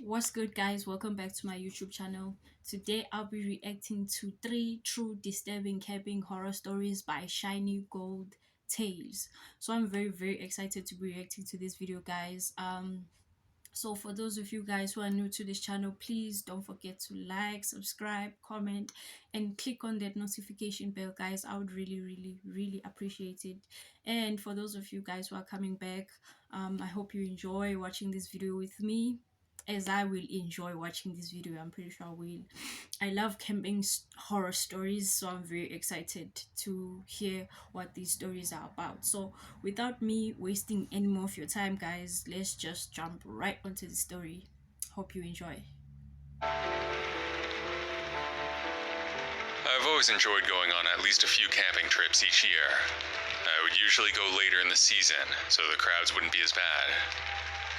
What's good, guys? Welcome back to my YouTube channel. Today I'll be reacting to 3 true disturbing camping horror stories by Shiny Gold Tales. So I'm very excited to be reacting to this video, guys. So for those of you guys who are new to this channel, please don't forget to like, subscribe, comment, and click on that notification bell, guys. I would really appreciate it. And for those of you guys who are coming back, I hope you enjoy watching this video with me, as I will enjoy watching this video. I'm pretty sure I will. I love camping horror stories, so I'm very excited to hear what these stories are about. So without me wasting any more of your time, guys, let's just jump right onto the story. Hope you enjoy. I've always enjoyed going on at least a few camping trips each year. I would usually go later in the season, so the crowds wouldn't be as bad.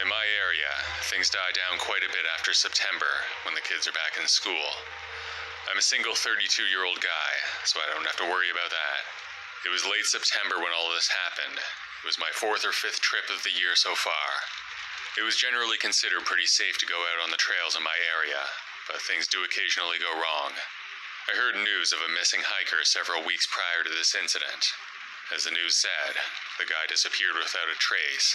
In my area, things die down quite a bit after September, when the kids are back in school. I'm a single 32-year-old guy, so I don't have to worry about that. It was late September when all of this happened. It was my 4th or 5th trip of the year so far. It was generally considered pretty safe to go out on the trails in my area, but things do occasionally go wrong. I heard news of a missing hiker several weeks prior to this incident. As the news said, the guy disappeared without a trace.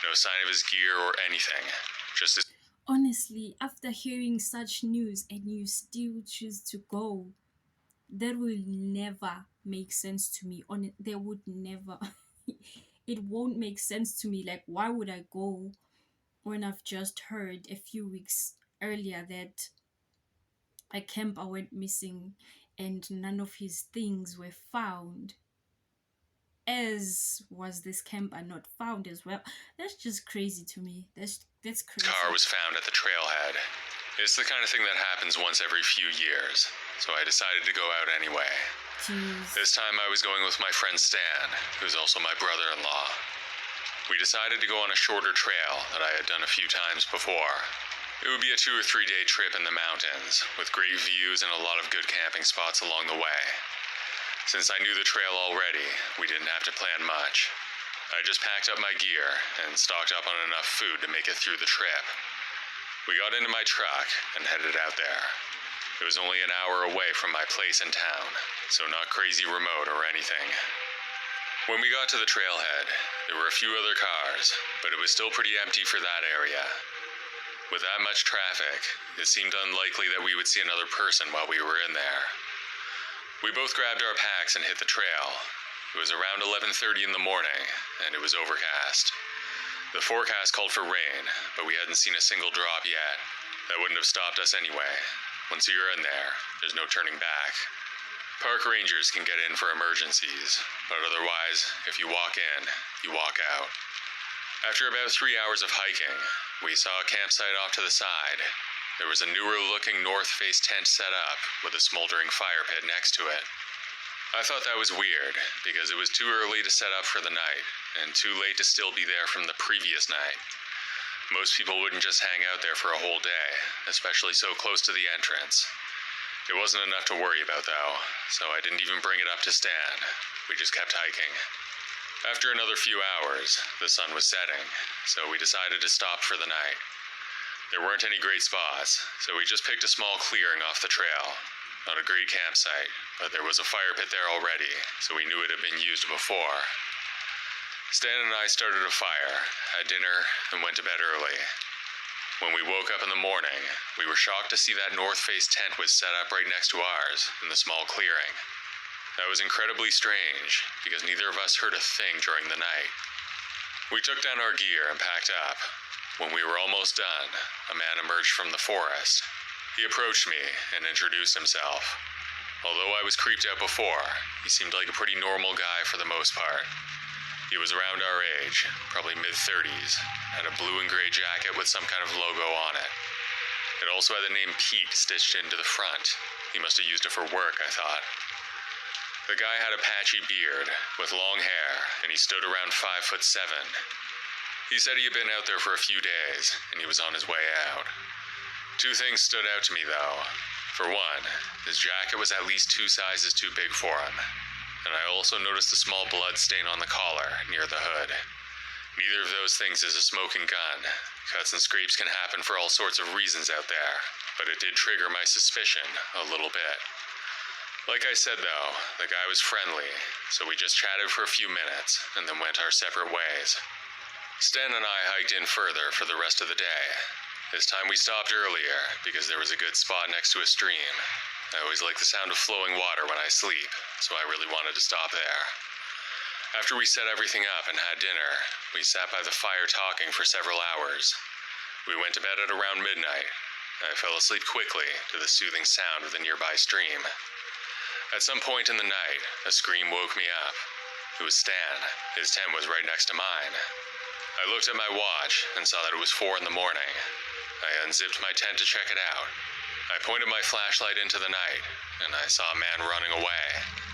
No sign of his gear or anything. Just as Honestly, after hearing such news and you still choose to go, that will never make sense to me. There would never. It won't make sense to me. Like, why would I go when I've just heard a few weeks earlier that a camper went missing and none of his things were found? As was this camper not found as well? That's just crazy to me. That's crazy. car was found at the trailhead. It's the kind of thing that happens once every few years, so I decided to go out anyway. Jeez. This time I was going with my friend Stan, who's also my brother-in-law. We decided to go on a shorter trail that I had done a few times before. It would be a 2 or 3 day trip in the mountains, with great views and a lot of good camping spots along the way. Since I knew the trail already, we didn't have to plan much. I just packed up my gear and stocked up on enough food to make it through the trip. We got into my truck and headed out there. It was only an hour away from my place in town, so not crazy remote or anything. When we got to the trailhead, there were a few other cars, but it was still pretty empty for that area. With that much traffic, it seemed unlikely that we would see another person while we were in there. We both grabbed our packs and hit the trail. It was around 11:30 in the morning, and it was overcast. The forecast called for rain, but we hadn't seen a single drop yet. That wouldn't have stopped us anyway. Once you're in there, there's no turning back. Park rangers can get in for emergencies, but otherwise, if you walk in, you walk out. After about 3 hours of hiking, we saw a campsite off to the side. There was a newer-looking north-face tent set up with a smoldering fire pit next to it. I thought that was weird, because it was too early to set up for the night, and too late to still be there from the previous night. Most people wouldn't just hang out there for a whole day, especially so close to the entrance. It wasn't enough to worry about, though, so I didn't even bring it up to Stan. We just kept hiking. After another few hours, the sun was setting, so we decided to stop for the night. There weren't any great spots, so we just picked a small clearing off the trail. Not a great campsite, but there was a fire pit there already, so we knew it had been used before. Stan and I started a fire, had dinner, and went to bed early. When we woke up in the morning, we were shocked to see that north face tent was set up right next to ours, in the small clearing. That was incredibly strange, because neither of us heard a thing during the night. We took down our gear and packed up. When we were almost done, a man emerged from the forest. He approached me and introduced himself. Although I was creeped out before, he seemed like a pretty normal guy for the most part. He was around our age, probably mid-30s, had a blue and gray jacket with some kind of logo on it. It also had the name Pete stitched into the front. He must have used it for work, I thought. The guy had a patchy beard with long hair, and he stood around 5'7". He said he had been out there for a few days, and he was on his way out. 2 things stood out to me, though. For one, his jacket was at least 2 sizes too big for him, and I also noticed a small blood stain on the collar near the hood. Neither of those things is a smoking gun, Cuts and scrapes can happen for all sorts of reasons out there, but it did trigger my suspicion a little bit. Like I said though, the guy was friendly, so we just chatted for a few minutes and then went our separate ways. Stan and I hiked in further for the rest of the day. This time we stopped earlier because there was a good spot next to a stream. I always like the sound of flowing water when I sleep, so I really wanted to stop there. After we set everything up and had dinner, we sat by the fire talking for several hours. We went to bed at around midnight. I fell asleep quickly to the soothing sound of the nearby stream. At some point in the night, a scream woke me up. It was Stan. His tent was right next to mine. I looked at my watch and saw that it was 4 in the morning. I unzipped my tent to check it out. I pointed my flashlight into the night, and I saw a man running away.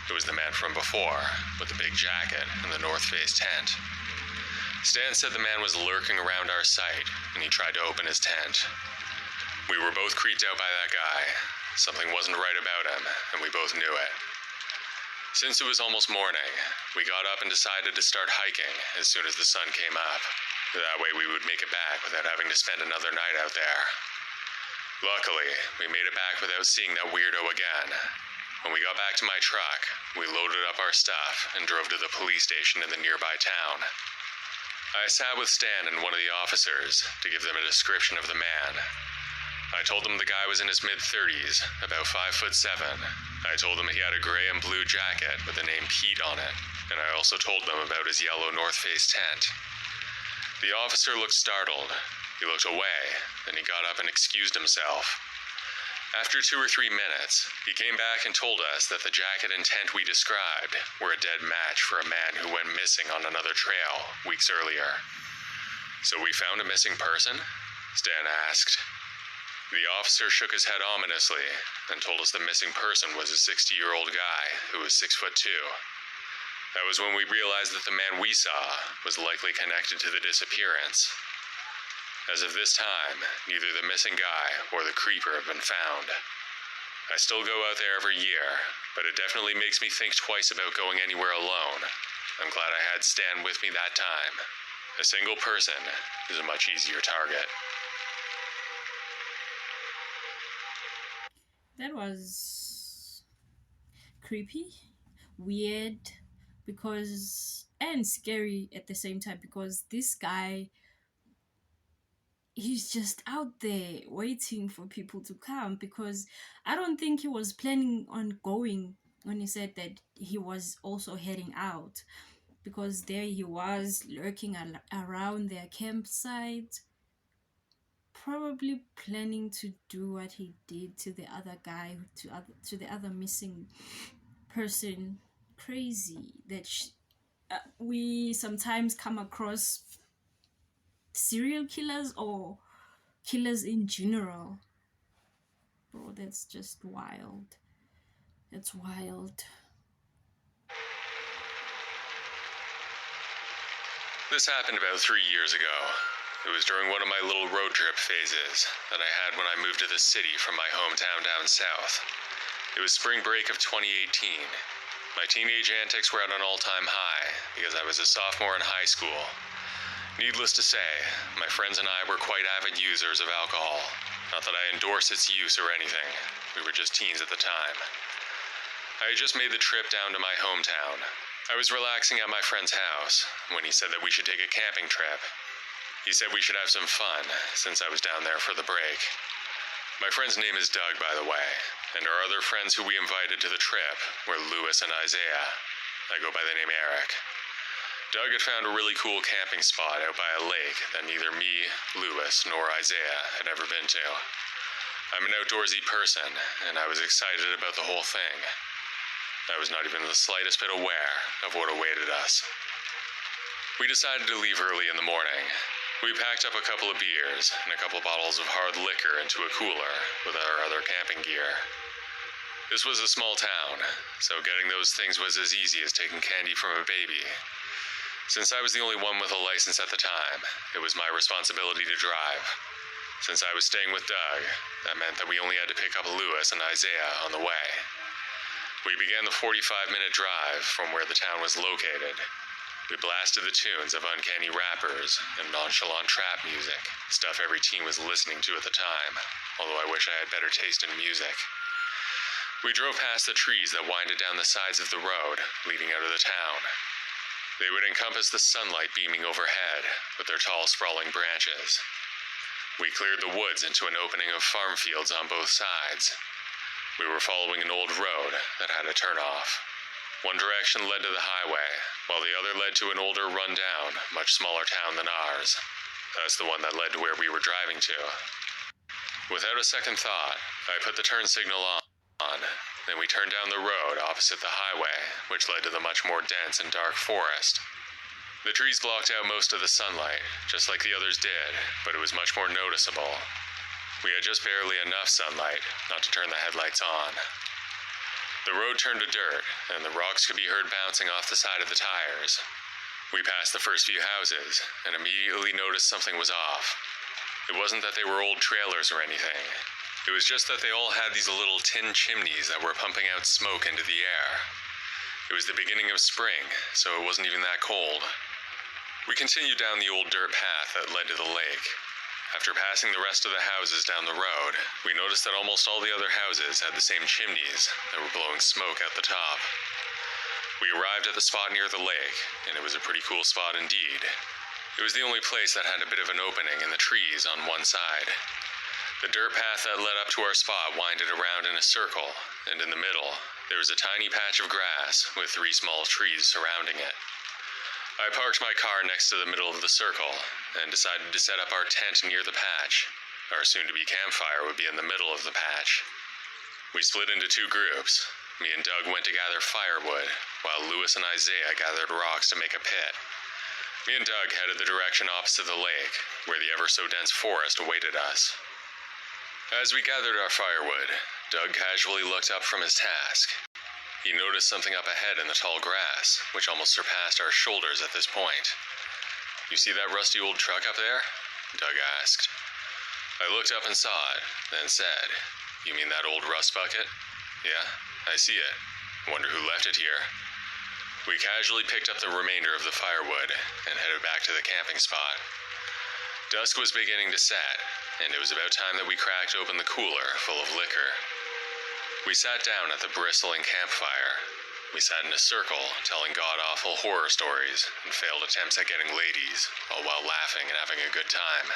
It was the man from before, with the big jacket and the North Face tent. Stan said the man was lurking around our site, and he tried to open his tent. We were both creeped out by that guy. Something wasn't right about him, and we both knew it. Since it was almost morning, we got up and decided to start hiking as soon as the sun came up. That way we would make it back without having to spend another night out there. Luckily, we made it back without seeing that weirdo again. When we got back to my truck, we loaded up our stuff and drove to the police station in the nearby town. I sat with Stan and one of the officers to give them a description of the man. I told them the guy was in his mid-30s, about 5'7". I told them he had a gray and blue jacket with the name Pete on it, and I also told them about his yellow North Face tent. The officer looked startled. He looked away, then he got up and excused himself. After 2 or 3 minutes, he came back and told us that the jacket and tent we described were a dead match for a man who went missing on another trail weeks earlier. So we found a missing person? Stan asked. The officer shook his head ominously and told us the missing person was a 60-year-old guy who was 6'2". That was when we realized that the man we saw was likely connected to the disappearance. As of this time, neither the missing guy or the creeper have been found. I still go out there every year, but it definitely makes me think twice about going anywhere alone. I'm glad I had Stan with me that time. A single person is a much easier target. That was creepy, weird, and scary at the same time, because this guy, he's just out there waiting for people to come, because I don't think he was planning on going when he said that he was also heading out, because there he was lurking around their campsite, probably planning to do what he did to the other guy, to the other missing person. Crazy that we sometimes come across serial killers or killers in general. Bro, that's just wild. That's wild. This happened about 3 years ago. It was during one of my little road trip phases that I had when I moved to the city from my hometown down south. It was spring break of 2018. My teenage antics were at an all-time high because I was a sophomore in high school. Needless to say, my friends and I were quite avid users of alcohol. Not that I endorse its use or anything. We were just teens at the time. I had just made the trip down to my hometown. I was relaxing at my friend's house when he said that we should take a camping trip. He said we should have some fun, since I was down there for the break. My friend's name is Doug, by the way, and our other friends who we invited to the trip were Lewis and Isaiah. I go by the name Eric. Doug had found a really cool camping spot out by a lake that neither me, Lewis, nor Isaiah had ever been to. I'm an outdoorsy person, and I was excited about the whole thing. I was not even the slightest bit aware of what awaited us. We decided to leave early in the morning. We packed up a couple of beers and a couple bottles of hard liquor into a cooler with our other camping gear. This was a small town, so getting those things was as easy as taking candy from a baby. Since I was the only one with a license at the time, it was my responsibility to drive. Since I was staying with Doug, that meant that we only had to pick up Lewis and Isaiah on the way. We began the 45-minute drive from where the town was located. We blasted the tunes of uncanny rappers and nonchalant trap music, stuff every teen was listening to at the time, although I wish I had better taste in music. We drove past the trees that winded down the sides of the road, leading out of the town. They would encompass the sunlight beaming overhead with their tall, sprawling branches. We cleared the woods into an opening of farm fields on both sides. We were following an old road that had a turnoff. One direction led to the highway, while the other led to an older, run-down, much smaller town than ours. That's the one that led to where we were driving to. Without a second thought, I put the turn signal on. Then we turned down the road opposite the highway, which led to the much more dense and dark forest. The trees blocked out most of the sunlight, just like the others did, but it was much more noticeable. We had just barely enough sunlight not to turn the headlights on. The road turned to dirt, and the rocks could be heard bouncing off the side of the tires. We passed the first few houses, and immediately noticed something was off. It wasn't that they were old trailers or anything. It was just that they all had these little tin chimneys that were pumping out smoke into the air. It was the beginning of spring, so it wasn't even that cold. We continued down the old dirt path that led to the lake. After passing the rest of the houses down the road, we noticed that almost all the other houses had the same chimneys that were blowing smoke out the top. We arrived at the spot near the lake, and it was a pretty cool spot indeed. It was the only place that had a bit of an opening in the trees on one side. The dirt path that led up to our spot winded around in a circle, and in the middle, there was a tiny patch of grass with 3 small trees surrounding it. I parked my car next to the middle of the circle and decided to set up our tent near the patch. Our soon-to-be campfire would be in the middle of the patch. We split into 2 groups. Me and Doug went to gather firewood, while Lewis and Isaiah gathered rocks to make a pit. Me and Doug headed the direction opposite the lake, where the ever-so-dense forest awaited us. As we gathered our firewood, Doug casually looked up from his task. He noticed something up ahead in the tall grass, which almost surpassed our shoulders at this point. "You see that rusty old truck up there?" Doug asked. I looked up and saw it, then said, "You mean that old rust bucket?" "Yeah, I see it. Wonder who left it here." We casually picked up the remainder of the firewood and headed back to the camping spot. Dusk was beginning to set, and it was about time that we cracked open the cooler full of liquor. We sat down at the bristling campfire. We sat in a circle, telling god-awful horror stories and failed attempts at getting ladies, all while laughing and having a good time.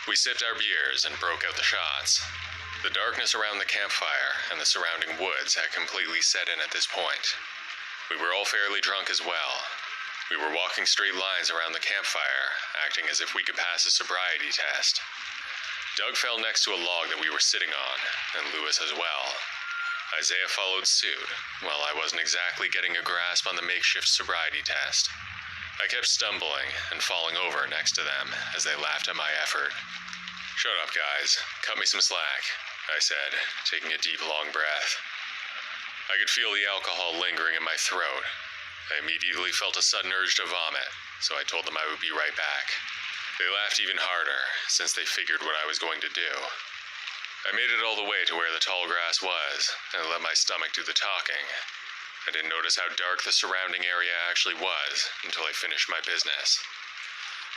We sipped our beers and broke out the shots. The darkness around the campfire and the surrounding woods had completely set in at this point. We were all fairly drunk as well. We were walking straight lines around the campfire, acting as if we could pass a sobriety test. Doug fell next to a log that we were sitting on, and Lewis as well. Isaiah followed suit, while I wasn't exactly getting a grasp on the makeshift sobriety test. I kept stumbling and falling over next to them as they laughed at my effort. "Shut up, guys. Cut me some slack," I said, taking a deep, long breath. I could feel the alcohol lingering in my throat. I immediately felt a sudden urge to vomit, so I told them I would be right back. They laughed even harder, since they figured what I was going to do. I made it all the way to where the tall grass was, and let my stomach do the talking. I didn't notice how dark the surrounding area actually was until I finished my business.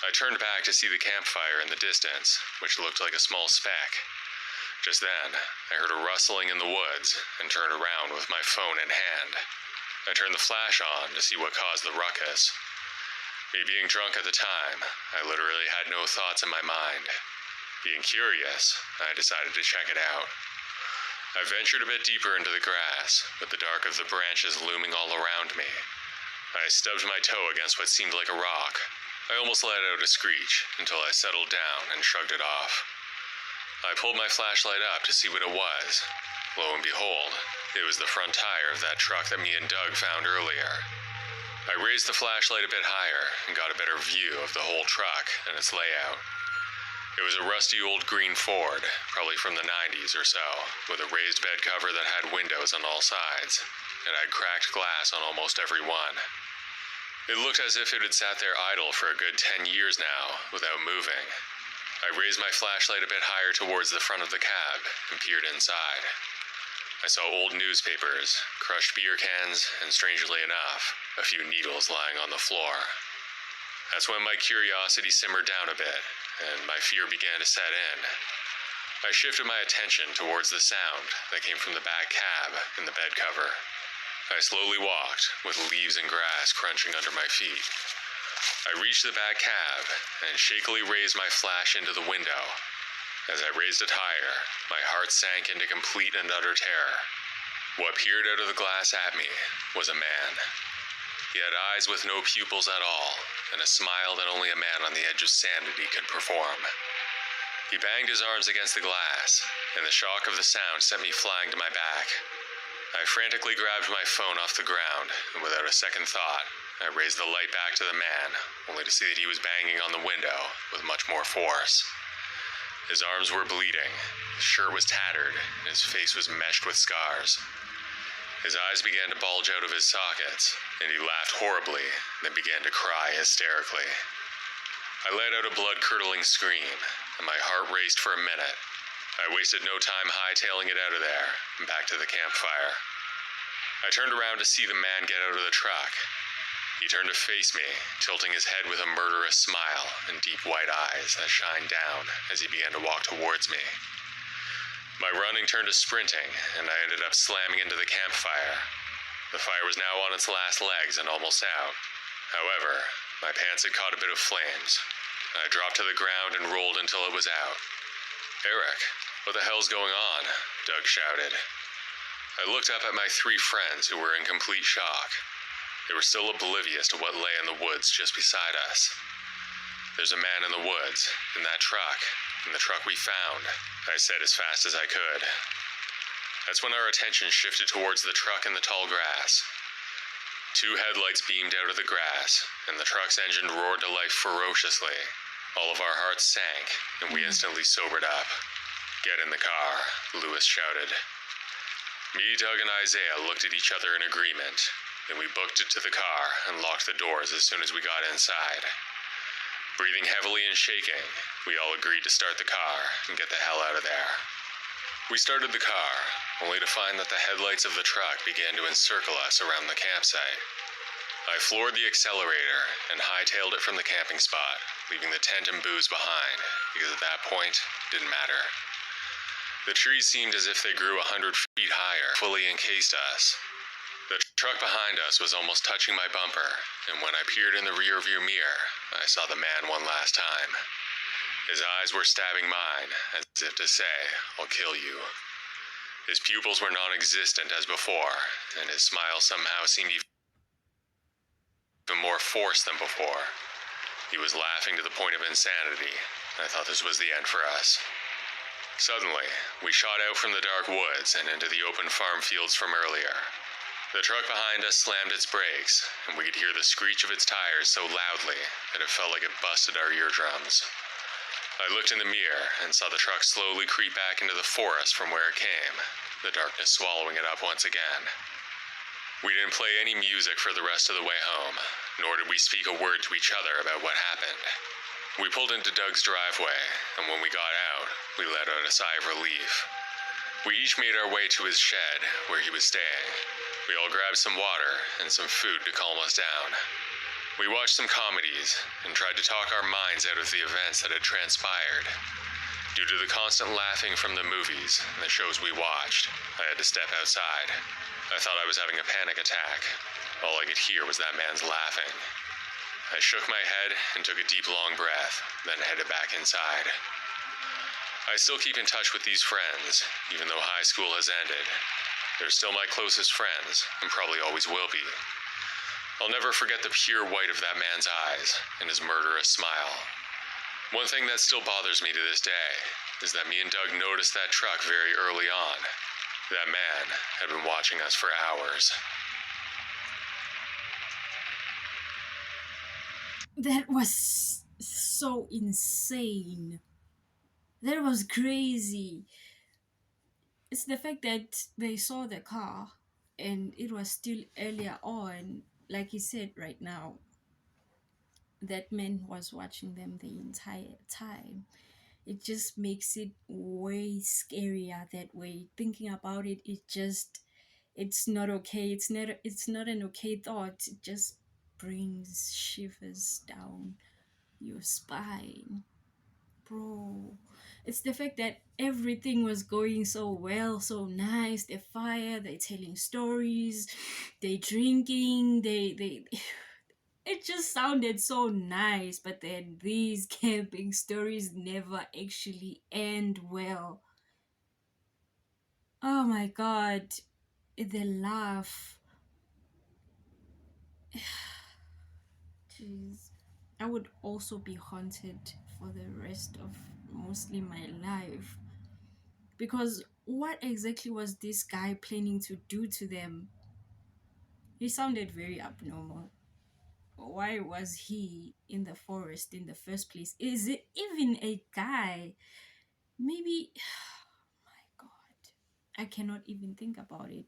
I turned back to see the campfire in the distance, which looked like a small speck. Just then, I heard a rustling in the woods and turned around with my phone in hand. I turned the flash on to see what caused the ruckus. Me being drunk at the time, I literally had no thoughts in my mind. Being curious, I decided to check it out. I ventured a bit deeper into the grass, with the dark of the branches looming all around me. I stubbed my toe against what seemed like a rock. I almost let out a screech until I settled down and shrugged it off. I pulled my flashlight up to see what it was. Lo and behold, it was the front tire of that truck that me and Doug found earlier. I raised the flashlight a bit higher and got a better view of the whole truck and its layout. It was a rusty old green Ford, probably from the 90s or so, with a raised bed cover that had windows on all sides. It had cracked glass on almost every one. It looked as if it had sat there idle for a good 10 years now, without moving. I raised my flashlight a bit higher towards the front of the cab and peered inside. I saw old newspapers, crushed beer cans, and strangely enough, a few needles lying on the floor. That's when my curiosity simmered down a bit, and my fear began to set in. I shifted my attention towards the sound that came from the back cab in the bed cover. I slowly walked, with leaves and grass crunching under my feet. I reached the back cab and shakily raised my flash into the window. As I raised it higher, my heart sank into complete and utter terror. What peered out of the glass at me was a man. He had eyes with no pupils at all, and a smile that only a man on the edge of sanity could perform. He banged his arms against the glass, and the shock of the sound sent me flying to my back. I frantically grabbed my phone off the ground, and without a second thought, I raised the light back to the man, only to see that he was banging on the window with much more force. His arms were bleeding, his shirt was tattered, and his face was meshed with scars. His eyes began to bulge out of his sockets, and he laughed horribly, then began to cry hysterically. I let out a blood-curdling scream, and my heart raced for a minute. I wasted no time hightailing it out of there and back to the campfire. I turned around to see the man get out of the truck. He turned to face me, tilting his head with a murderous smile and deep white eyes that shined down as he began to walk towards me. My running turned to sprinting, and I ended up slamming into the campfire. The fire was now on its last legs and almost out. However, my pants had caught a bit of flames. I dropped to the ground and rolled until it was out. "Eric, what the hell's going on?" Doug shouted. I looked up at my three friends who were in complete shock. They were still oblivious to what lay in the woods just beside us. "There's a man in the woods, in that truck, in the truck we found," I said as fast as I could. That's when our attention shifted towards the truck in the tall grass. Two headlights beamed out of the grass, and the truck's engine roared to life ferociously. All of our hearts sank, and we instantly sobered up. "Get in the car," Lewis shouted. Me, Doug, and Isaiah looked at each other in agreement. Then we booked it to the car and locked the doors as soon as we got inside. Breathing heavily and shaking, we all agreed to start the car and get the hell out of there. We started the car, only to find that the headlights of the truck began to encircle us around the campsite. I floored the accelerator and hightailed it from the camping spot, leaving the tent and booze behind, because at that point, it didn't matter. The trees seemed as if they grew 100 feet higher, fully encased us. The truck behind us was almost touching my bumper, and when I peered in the rearview mirror, I saw the man one last time. His eyes were stabbing mine, as if to say, "I'll kill you." His pupils were non-existent as before, and his smile somehow seemed even more forced than before. He was laughing to the point of insanity. I thought this was the end for us. Suddenly, we shot out from the dark woods and into the open farm fields from earlier. The truck behind us slammed its brakes, and we could hear the screech of its tires so loudly that it felt like it busted our eardrums. I looked in the mirror and saw the truck slowly creep back into the forest from where it came, the darkness swallowing it up once again. We didn't play any music for the rest of the way home, nor did we speak a word to each other about what happened. We pulled into Doug's driveway, and when we got out, we let out a sigh of relief. We each made our way to his shed, where he was staying. We all grabbed some water and some food to calm us down. We watched some comedies and tried to talk our minds out of the events that had transpired. Due to the constant laughing from the movies and the shows we watched, I had to step outside. I thought I was having a panic attack. All I could hear was that man's laughing. I shook my head and took a deep, long breath, then headed back inside. I still keep in touch with these friends, even though high school has ended. They're still my closest friends, and probably always will be. I'll never forget the pure white of that man's eyes and his murderous smile. One thing that still bothers me to this day is that me and Doug noticed that truck very early on. That man had been watching us for hours. That was so insane. That was crazy. It's the fact that they saw the car and it was still earlier on, like you said right now, that man was watching them the entire time. It just makes it way scarier that way. Thinking about it, it just It's not okay. It's not an okay thought. It just brings shivers down your spine. Bro, it's the fact that everything was going so well, so nice. They fire, they telling stories, they drinking, they it just sounded so nice, but then these camping stories never actually end well. Oh my god, the laugh. Jeez. I would also be haunted for the rest of mostly my life. Because what exactly was this guy planning to do to them? He sounded very abnormal. Why was he in the forest in the first place? Is it even a guy? Maybe. My god. I cannot even think about it.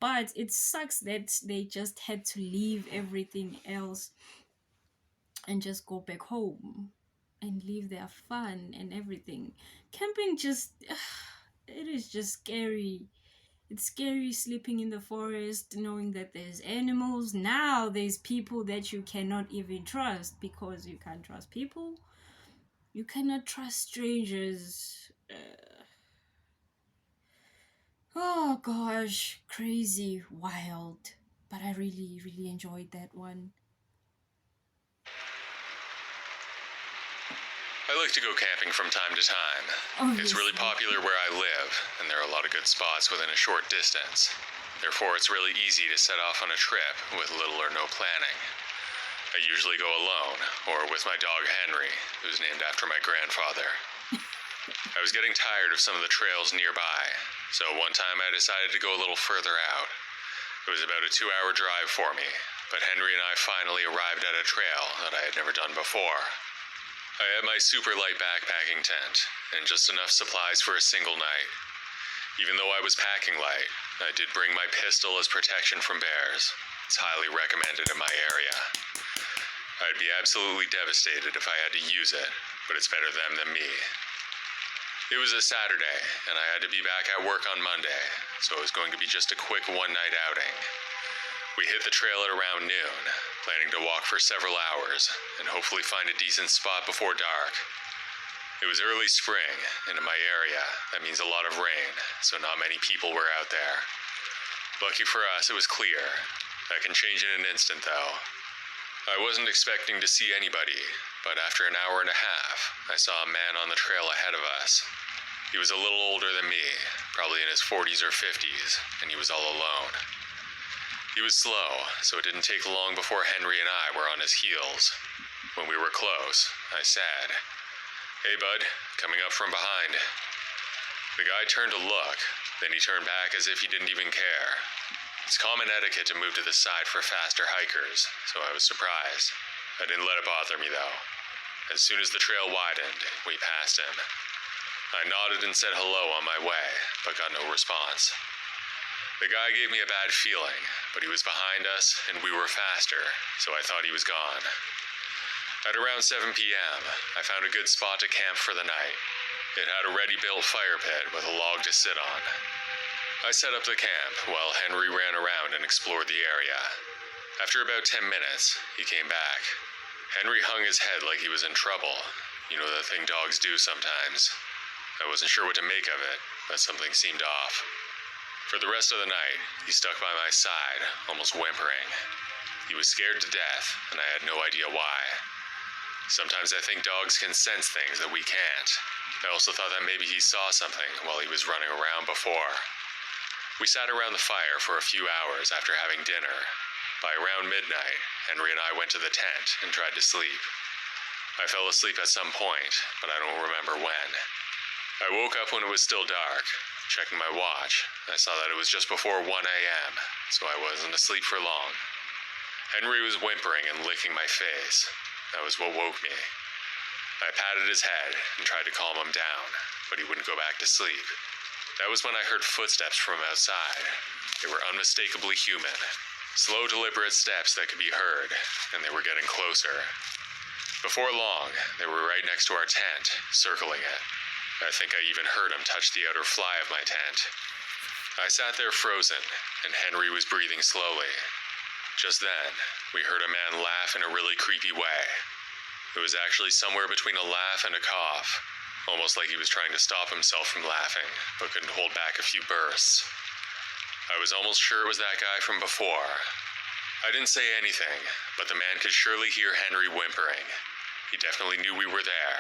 But it sucks that they just had to leave everything else and just go back home and leave their fun and everything. Camping just. It is just scary. It's scary sleeping in the forest, knowing that there's animals. Now there's people that you cannot even trust because you can't trust people. You cannot trust strangers. Oh gosh, crazy, wild. But I really, really enjoyed that one. I like to go camping from time to time. It's really Obviously. popular where I live, and there are a lot of good spots within a short distance. Therefore, it's really easy to set off on a trip with little or no planning. I usually go alone, or with my dog Henry, who's named after my grandfather. I was getting tired of some of the trails nearby, so one time I decided to go a little further out. It was about a 2-hour drive for me, but Henry and I finally arrived at a trail that I had never done before. I had my super light backpacking tent, and just enough supplies for a single night. Even though I was packing light, I did bring my pistol as protection from bears. It's highly recommended in my area. I'd be absolutely devastated if I had to use it, but it's better them than me. It was a Saturday, and I had to be back at work on Monday, so it was going to be just a quick one-night outing. We hit the trail at around noon, planning to walk for several hours, and hopefully find a decent spot before dark. It was early spring, and in my area, that means a lot of rain, so not many people were out there. Lucky for us, it was clear. That can change in an instant, though. I wasn't expecting to see anybody, but after an hour and a half, I saw a man on the trail ahead of us. He was a little older than me, probably in his 40s or 50s, and he was all alone. He was slow, so it didn't take long before Henry and I were on his heels. When we were close, I said, "Hey bud, coming up from behind." The guy turned to look, then he turned back as if he didn't even care. It's common etiquette to move to the side for faster hikers, so I was surprised. I didn't let it bother me though. As soon as the trail widened, we passed him. I nodded and said hello on my way, but got no response. The guy gave me a bad feeling, but he was behind us and we were faster, so I thought he was gone. At around 7 p.m., I found a good spot to camp for the night. It had a ready-built fire pit with a log to sit on. I set up the camp while Henry ran around and explored the area. After about 10 minutes, he came back. Henry hung his head like he was in trouble. You know the thing dogs do sometimes. I wasn't sure what to make of it, but something seemed off. For the rest of the night, he stuck by my side, almost whimpering. He was scared to death, and I had no idea why. Sometimes I think dogs can sense things that we can't. I also thought that maybe he saw something while he was running around before. We sat around the fire for a few hours after having dinner. By around midnight, Henry and I went to the tent and tried to sleep. I fell asleep at some point, but I don't remember when. I woke up when it was still dark. Checking my watch, I saw that it was just before 1 a.m., so I wasn't asleep for long. Henry was whimpering and licking my face. That was what woke me. I patted his head and tried to calm him down, but he wouldn't go back to sleep. That was when I heard footsteps from outside. They were unmistakably human. Slow, deliberate steps that could be heard, and they were getting closer. Before long, they were right next to our tent, circling it. I think I even heard him touch the outer fly of my tent. I sat there frozen, and Henry was breathing slowly. Just then, we heard a man laugh in a really creepy way. It was actually somewhere between a laugh and a cough, almost like he was trying to stop himself from laughing, but couldn't hold back a few bursts. I was almost sure it was that guy from before. I didn't say anything, but the man could surely hear Henry whimpering. He definitely knew we were there.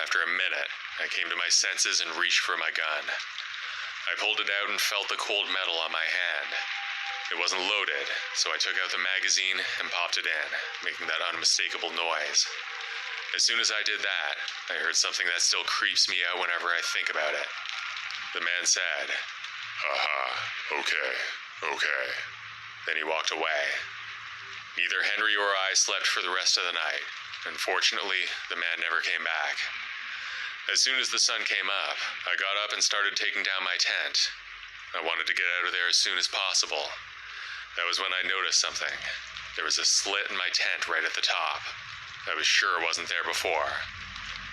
After a minute, I came to my senses and reached for my gun. I pulled it out and felt the cold metal on my hand. It wasn't loaded, so I took out the magazine and popped it in, making that unmistakable noise. As soon as I did that, I heard something that still creeps me out whenever I think about it. The man said, "Haha, okay, okay." Then he walked away. Neither Henry or I slept for the rest of the night. Unfortunately, the man never came back. As soon as the sun came up, I got up and started taking down my tent. I wanted to get out of there as soon as possible. That was when I noticed something. There was a slit in my tent right at the top. I was sure it wasn't there before.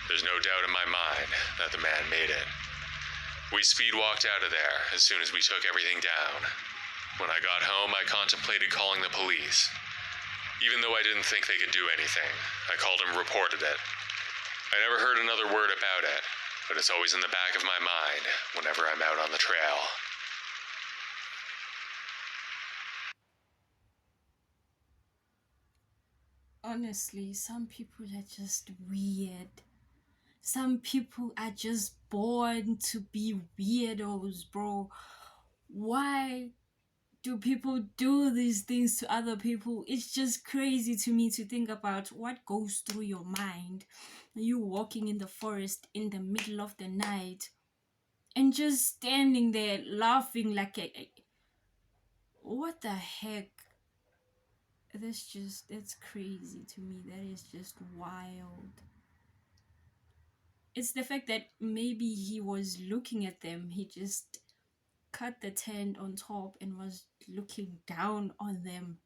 There's no doubt in my mind that the man made it. We speed walked out of there as soon as we took everything down. When I got home, I contemplated calling the police. Even though I didn't think they could do anything, I called and reported it. I never heard another word about it, but it's always in the back of my mind whenever I'm out on the trail. Honestly, some people are just weird. Some people are just born to be weirdos, bro. Why do people do these things to other people? It's just crazy to me to think about what goes through your mind. You walking in the forest in the middle of the night and just standing there laughing like what the heck? That's crazy to me. That is just wild. It's the fact that maybe he was looking at them. He just cut the tent on top and was looking down on them.